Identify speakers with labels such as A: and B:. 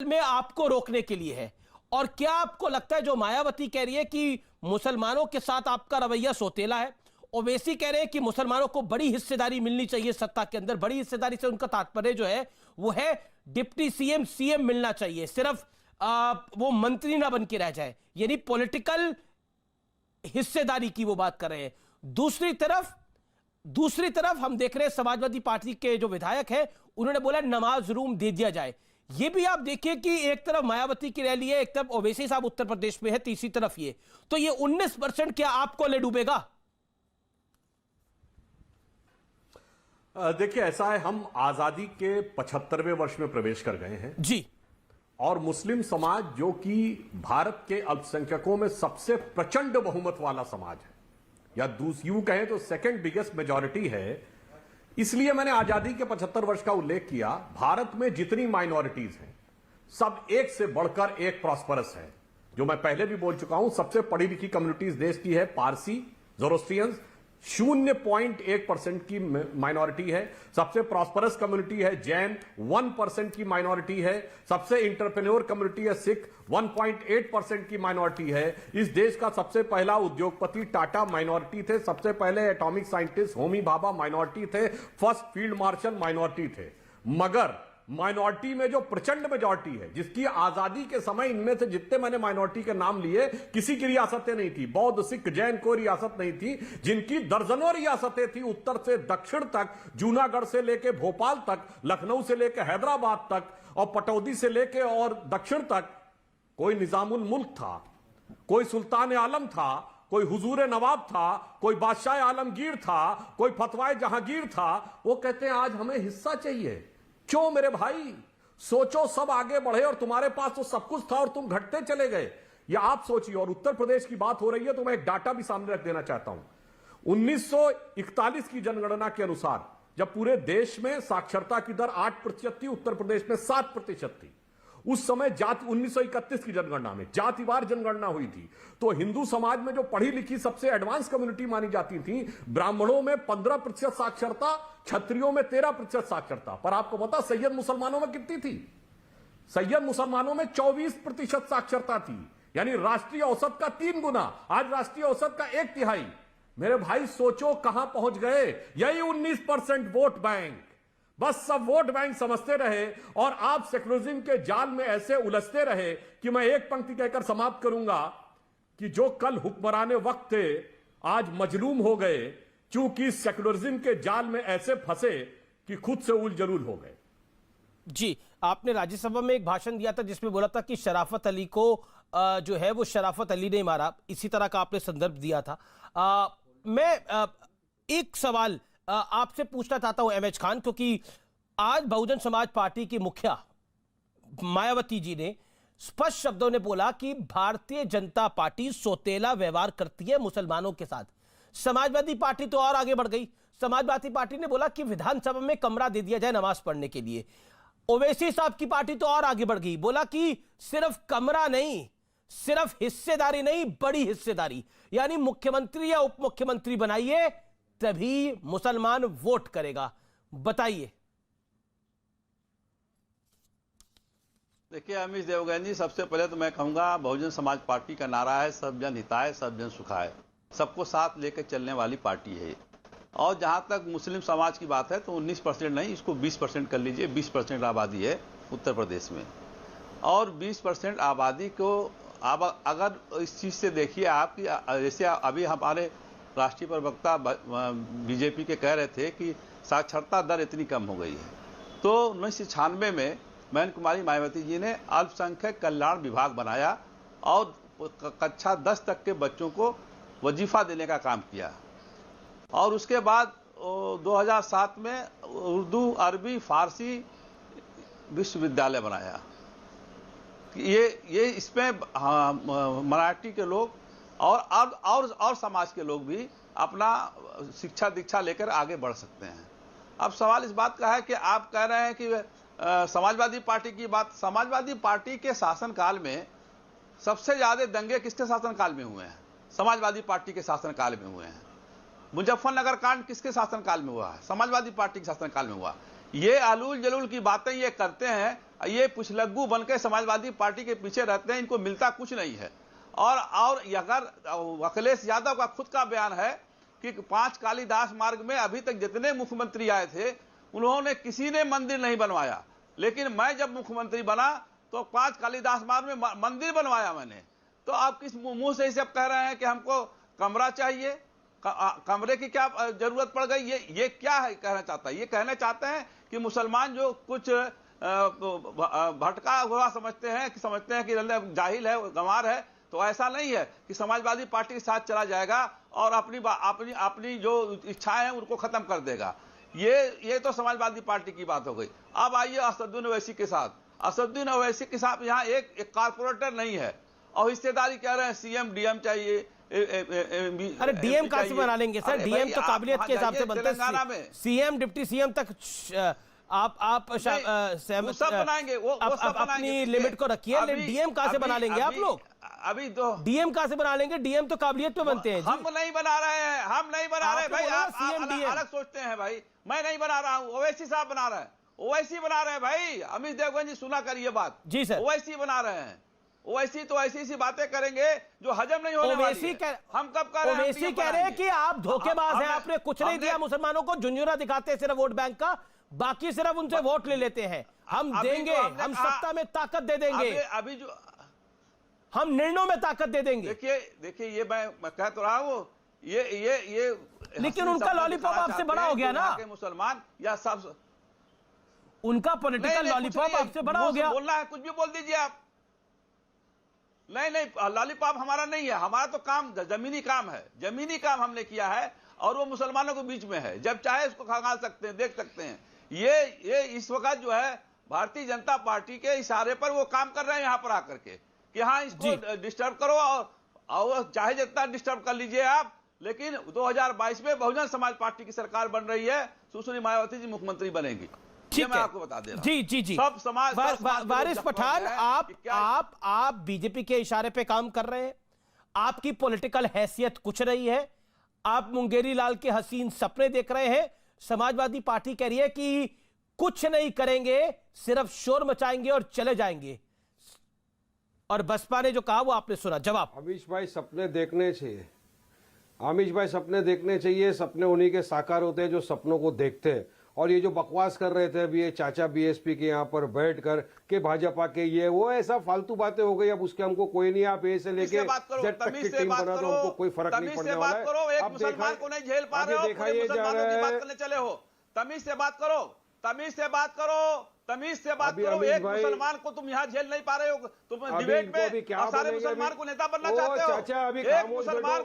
A: में आपको रोकने के लिए है? और क्या आपको लगता है जो मायावती कह रही है कि मुसलमानों के साथ आपका रवैया सौतेला है, ओवैसी कह रहे हैं कि मुसलमानों को बड़ी हिस्सेदारी मिलनी चाहिए सत्ता के अंदर, बड़ी हिस्सेदारी से उनका तात्पर्य जो है वो है डिप्टी सीएम सीएम मिलना चाहिए, सिर्फ वो मंत्री ना बन के रह जाए, यानी पॉलिटिकल हिस्सेदारी की वो बात कर रहे हैं। दूसरी तरफ हम देख रहे हैं समाजवादी पार्टी के जो विधायक हैं उन्होंने बोला नमाज रूम दे दिया जाए। ये भी आप देखिए कि एक तरफ मायावती की रैली है, एक तरफ ओवैसी साहब उत्तर प्रदेश में है, तीसरी तरफ ये, तो ये 19% क्या आपको ले डूबेगा?
B: देखिए, ऐसा है, हम आजादी के 75वें वर्ष में प्रवेश कर गए हैं
A: जी,
B: और मुस्लिम समाज जो कि भारत के अल्पसंख्यकों में सबसे प्रचंड बहुमत वाला समाज है, या यूं कहें तो सेकंड बिगेस्ट मेजॉरिटी है। इसलिए मैंने आजादी के 75 वर्ष का उल्लेख किया। भारत में जितनी माइनॉरिटीज हैं सब एक से बढ़कर एक प्रॉस्परस है। जो मैं पहले भी बोल चुका हूं, सबसे पढ़ी लिखी कम्युनिटीज देश की है पारसी, जोरोस्ट्रियंस, 0.1% की माइनॉरिटी है। सबसे प्रॉस्परस कम्युनिटी है जैन, 1% की माइनॉरिटी है। सबसे इंटरप्रेन्योर कम्युनिटी है सिख, 1.8% की माइनॉरिटी है। इस देश का सबसे पहला उद्योगपति टाटा माइनॉरिटी थे। सबसे पहले atomic scientist Homi Bhabha minority थे। फर्स्ट फील्ड मार्शल माइनॉरिटी थे। मगर माइनॉरिटी में जो प्रचंड मेजॉरिटी है, जिसकी आजादी के समय इनमें से जितने मैंने माइनॉरिटी के नाम लिए, किसी की रियासतें नहीं थी, बौद्ध सिख जैन कोई रियासत नहीं थी, जिनकी दर्जनों रियासतें थी, उत्तर से दक्षिण तक, जूनागढ़ से लेके भोपाल तक, लखनऊ से लेके हैदराबाद तक, और पटौदी से लेके और दक्षिण तक। कोई निजामुल मुल्क था, कोई सुल्तान आलम था, कोई हुजूर नवाब था, कोई बादशाह आलमगीर था, कोई फतवाए जहांगीर था। वो कहते हैं आज हमें हिस्सा चाहिए। क्यों मेरे भाई? सोचो, सब आगे बढ़े और तुम्हारे पास तो सब कुछ था और तुम घटते चले गए। या आप सोचिए। और उत्तर प्रदेश की बात हो रही है तो मैं एक डाटा भी सामने रख देना चाहता हूं। 1941 की जनगणना के अनुसार जब पूरे देश में साक्षरता की दर 8% थी, उत्तर प्रदेश में 7% थी। उस समय 1931 की जनगणना में जातिवार जनगणना हुई थी, तो हिंदू समाज में जो पढ़ी लिखी सबसे एडवांस कम्युनिटी मानी जाती थी, ब्राह्मणों में 15% साक्षरता, क्षत्रियों में 13% साक्षरता। पर आपको पता सैयद मुसलमानों में कितनी थी? सैयद मुसलमानों में 24% साक्षरता थी, यानी राष्ट्रीय औसत का 3 गुना। आज राष्ट्रीय औसत का 1/3। मेरे भाई सोचो कहां पहुंच गए। यही 19% वोट बैंक। बस सब वोट बैंक समझते रहे और आप सेक्युलरिज्म के जाल में ऐसे उलझते रहे कि मैं एक पंक्ति कहकर समाप्त करूंगा कि जो कल हुक्मराने वक्त थे आज मजलूम हो गए, क्योंकि सेक्युलरिज्म के जाल में ऐसे फंसे कि खुद से उल जलूल हो गए।
A: जी, आपने राज्यसभा में एक भाषण दिया था जिसमें बोला था कि शराफत अली को जो है वो शराफत अली ने मारा, इसी तरह का आपने संदर्भ दिया था। मैं एक सवाल आपसे पूछना चाहता हूं एमएच खान, क्योंकि आज बहुजन समाज पार्टी की मुखिया मायावती जी ने स्पष्ट शब्दों ने बोला कि भारतीय जनता पार्टी सौतेला व्यवहार करती है मुसलमानों के साथ। समाजवादी पार्टी तो और आगे बढ़ गई। समाजवादी पार्टी ने बोला कि विधानसभा में कमरा दे दिया जाए नमाज पढ़ने के लिए। ओवैसी साहब की पार्टी तो और आगे बढ़ गई, बोला कि सिर्फ कमरा नहीं, सिर्फ हिस्सेदारी नहीं, बड़ी हिस्सेदारी, यानी मुख्यमंत्री या उप मुख्यमंत्री बनाइए तभी मुसलमान वोट करेगा। बताइए।
C: देखिए अमीश देवगन जी, सबसे पहले तो मैं कहूंगा बहुजन समाज पार्टी का नारा है सब जन हिताय सब जन सुखाय, सबको साथ लेकर चलने वाली पार्टी है। और जहां तक मुस्लिम समाज की बात है तो 19% नहीं, इसको 20% कर लीजिए। 20% आबादी है उत्तर प्रदेश में, और 20% आबादी को अब अगर इस चीज से देखिए आप कि जैसे अभी हमारे राष्ट्रीय प्रवक्ता बीजेपी के कह रहे थे कि साक्षरता दर इतनी कम हो गई है, तो 1996 में मैन कुमारी मायावती जी ने अल्पसंख्यक कल्याण विभाग बनाया और कक्षा 10 तक के बच्चों को वजीफा देने का काम किया। और उसके बाद 2007 में उर्दू, अरबी, फारसी विश्वविद्यालय बनाया। ये इसमें मराठी के लोग और समाज के लोग भी अपना शिक्षा दीक्षा लेकर आगे बढ़ सकते हैं। अब सवाल इस बात का है कि आप कह रहे हैं कि समाजवादी पार्टी की बात, समाजवादी पार्टी के शासनकाल में सबसे ज्यादा दंगे किसके शासनकाल में हुए हैं? समाजवादी पार्टी के शासनकाल में हुए हैं। मुजफ्फरनगर कांड किसके शासनकाल में हुआ है? समाजवादी पार्टी के शासनकाल में हुआ। ये आलूल जलूल की बातें ये करते हैं, ये पुछलग्गू बनके समाजवादी पार्टी के पीछे रहते हैं, इनको मिलता कुछ नहीं है। और अगर अखिलेश यादव का खुद का बयान है कि 5 कालीदास मार्ग में अभी तक जितने मुख्यमंत्री आए थे उन्होंने किसी ने मंदिर नहीं बनवाया, लेकिन मैं जब मुख्यमंत्री बना तो 5 कालीदास मार्ग में मंदिर बनवाया मैंने। तो आप किस मुंह से इसे कह रहे हैं कि हमको कमरा चाहिए, कमरे की क्या जरूरत पड़ गई? ये क्या है कहना चाहता है? ये कहना चाहते हैं कि मुसलमान जो कुछ भटका हुआ समझते हैं कि जाहिल है, गंवार है, तो ऐसा नहीं है कि समाजवादी पार्टी के साथ चला जाएगा और अपनी जो इच्छाएं हैं उनको खत्म कर देगा। ये तो समाजवादी पार्टी की बात हो गई। अब आइए असदुद्दीन ओवैसी के साथ। असदुद्दीन ओवैसी के साथ यहाँ एक कारपोरेटर नहीं है और हिस्सेदारी कह रहे हैं सीएम डीएम चाहिए।
A: अरे डीएम कहां से बना लेंगे सर? डीएम तो काबिलियत के हिसाब से बनते हैं, सीएम डिप्टी सीएम तक आप
C: सब बनाएंगे, वो सब
A: अपनी लिमिट को रखिए। डीएम कहां से बना लेंगे आप लोग?
C: अभी तो
A: डीएम कहां से बना लेंगे? डीएम तो काबिलियत पे बनते हैं।
C: हम नहीं बना रहे हैं, हम नहीं बना रहे भाई। आप अलग सोचते हैं भाई, मैं नहीं बना रहा हूं, ओवैसी साहब बना रहे हैं। ओवैसी बना रहे हैं भाई। अमित देवगन जी सुना करिए बात
A: जी सर।
C: ओवैसी बना रहे हैं। ओवैसी तो ऐसी बातें करेंगे जो हजम नहीं होने वाली है। हम कब कर रहे हैं?
A: ओवैसी कह रहे हैं कि आप धोखेबाज हैं, आपने कुछ नहीं दिया मुसलमानों को, झुंझुना दिखाते हैं सिर्फ वोट बैंक का, बाकी सिर्फ उनसे वोट ले लेते हैं। हम देंगे, हम सत्ता में ताकत दे देंगे,
C: अभी जो
A: हम निर्णयों में ताकत दे देंगे।
C: देखिए ये मैं कह तो रहा हूं, ये
A: लेकिन उनका लॉलीपॉप आपसे बड़ा हो गया ना।
C: मुसलमान या सब
A: उनका पॉलिटिकल लॉलीपॉप आपसे बड़ा हो गया।
C: बोलना है कुछ भी बोल दीजिए आप। नहीं लॉलीपॉप हमारा नहीं है, हमारा तो काम जमीनी काम है, जमीनी काम हमने किया है और वो मुसलमानों के बीच में है। जब चाहे उसको खंगाल सकते हैं, देख सकते हैं। ये इस वक्त जो है भारतीय जनता पार्टी के इशारे पर वो काम कर रहे हैं यहाँ पर आकर के कि हाँ इसको डिस्टर्ब करो और चाहे जितना डिस्टर्ब कर लीजिए आप, लेकिन 2022 में बहुजन समाज पार्टी की सरकार बन रही है, सुश्री मायावती जी मुख्यमंत्री बनेगी। मैं आपको बता दे रहा हूं।
A: जी
C: सब समाज
A: वारिस पठान, आप बीजेपी के इशारे पे काम कर रहे हैं, आपकी पॉलिटिकल हैसियत कुछ नहीं है, आप मुंगेरी लाल के हसीन सपने देख रहे हैं। समाजवादी पार्टी कह रही है कि कुछ नहीं करेंगे, सिर्फ शोर मचाएंगे और चले जाएंगे। और बसपा ने जो कहा वो आपने सुना जवाब।
D: अमीश भाई सपने देखने चाहिए, अमीश भाई सपने देखने चाहिए। सपने उन्हीं के साकार होते हैं जो सपनों को देखते हैं। और ये जो बकवास कर रहे थे अभी ये चाचा बीएसपी के यहाँ पर बैठ कर के भाजपा के ये वो ऐसा फालतू बातें हो गई। अब उसके हमको कोई नहीं, आप ए से लेके जेड तक की टीम बना दो, हमको कोई फर्क नहीं पड़ने वाला है। अब
C: मुसलमान को नहीं झेल पा रहे हो,
D: देखा ये जा रहा है,
C: चले हो, तमीज से बात करो, तमीज से बात करो, तमीज से बात करो। एक मुसलमान को तुम यहाँ झेल नहीं पा रहे हो, तुम डिबेट में सारे मुसलमान को नेता बनना चाहते हो।
D: चाचा अभी
C: एक मुसलमान